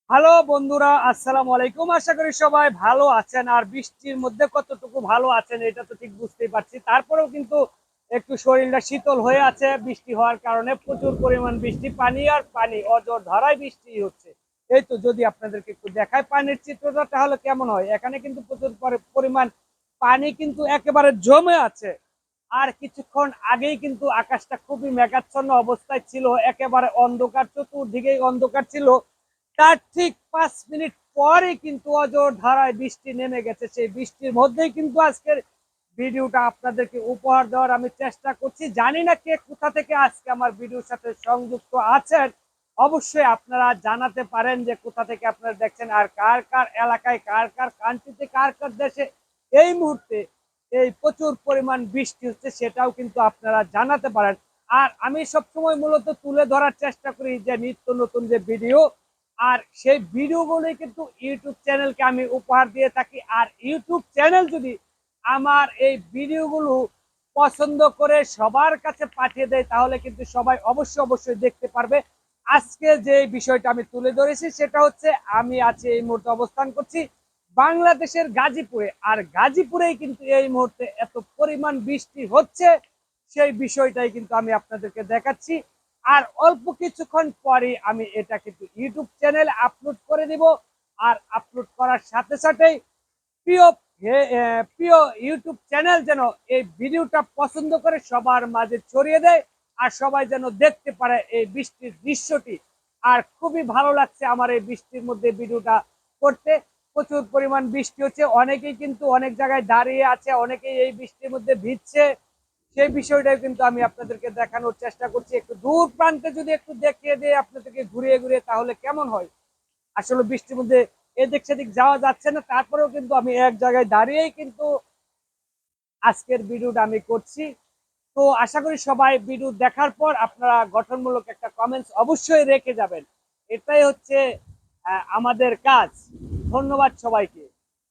Hello বন্ধুরা, আসসালামু আলাইকুম। আশা করি সবাই ভালো আছেন। আর বৃষ্টির মধ্যে কতটুকু ভালো আছেন এটা তো ঠিক বুঝতেই পারছি। তারপরেও কিন্তু একটু শরীরটা শীতল হয়ে আছে বৃষ্টি হওয়ার কারণে। প্রচুর পরিমাণ বৃষ্টি, পানি আর পানি, অজর ধারায় বৃষ্টি হচ্ছে। এই তো যদি আপনাদেরকে একটু দেখায় পানির চিত্রটা তাহলে কেমন হয়। এখানে কিন্তু প্রচুর পরিমাণ পানি কিন্তু একেবারে জমে আছে। আর কিছুক্ষণ আগেই কিন্তু আকাশটা খুবই মেঘাচ্ছন্ন অবস্থায় ছিল, একেবারে অন্ধকার, চতুর্দিকেই অন্ধকার ছিল। তার ঠিক 5 মিনিট পরে কিন্তু অজোর ধারায় বৃষ্টি নেমে গেছে। সেই বৃষ্টির মধ্যেই কিন্তু আজকের ভিডিওটা আপনাদেরকে উপহার দেওয়ার আমি চেষ্টা করছি। জানি না কে কোথা থেকে আজকে আমার ভিডিওর সাথে সংযুক্ত আছেন। অবশ্যই আপনারা জানাতে পারেন যে কোথা থেকে আপনারা দেখছেন, আর কার কার এলাকায়, কার কার কান্ট্রিতে, কার কার দেশে এই মুহূর্তে এই প্রচুর পরিমাণ বৃষ্টি হচ্ছে সেটাও কিন্তু আপনারা জানাতে পারেন। আর আমি সবসময় মূলত তুলে ধরার চেষ্টা করি যে নিত্য নতুন যে ভিডিও, আর সেই ভিডিওগুলোই কিন্তু ইউটিউব চ্যানেলকে আমি উপহার দিয়ে থাকি। আর ইউটিউব চ্যানেল যদি আমার এই ভিডিওগুলো পছন্দ করে সবার কাছে পাঠিয়ে দেয় তাহলে কিন্তু সবাই অবশ্যই দেখতে পারবে। আজকে যে বিষয়টা আমি তুলে ধরেছি সেটা হচ্ছে, আমি আছি এই মুহূর্তে অবস্থান করছি বাংলাদেশের গাজীপুরে। আর গাজীপুরেই কিন্তু এই মুহূর্তে এত পরিমাণ বৃষ্টি হচ্ছে, সেই বিষয়টাই কিন্তু আমি আপনাদেরকে দেখাচ্ছি। আর অল্প কিছুক্ষণ পরে আমি এটা কিন্তু ইউটিউব চ্যানেলে আপলোড করে দিব। আর আপলোড করার সাথে সাথেই প্রিয় প্রিয় ইউটিউব চ্যানেল যেন এই ভিডিওটা পছন্দ করে সবার মাঝে ছড়িয়ে দেয়, আর সবাই যেন দেখতে পারে এই বৃষ্টির দৃশ্যটি। আর খুবই ভালো লাগছে আমার এই বৃষ্টির মধ্যে ভিডিওটা করতে। প্রচুর পরিমাণ বৃষ্টি হচ্ছে, অনেকেই কিন্তু অনেক জায়গায় দাঁড়িয়ে আছে, অনেকেই এই বৃষ্টির মধ্যে ভিজছে। সেই বিষয়টাই কিন্তু আমি আপনাদেরকে দেখানোর চেষ্টা করছি। একটু দূর প্রান্তে যদি একটু দেখিয়ে দিয়ে আপনাদেরকে ঘুরিয়ে ঘুরিয়ে তাহলে কেমন হয়। আসলে বৃষ্টির মধ্যে এদিক সেদিক যাওয়া যাচ্ছে না, তারপরেও কিন্তু আমি এক জায়গায় দাঁড়িয়েই কিন্তু আজকের ভিডিওটা আমি করছি। তো আশা করি সবাই ভিডিও দেখার পর আপনারা গঠনমূলক একটা কমেন্টস অবশ্যই রেখে যাবেন। এটাই হচ্ছে আমাদের কাজ। ধন্যবাদ সবাইকে।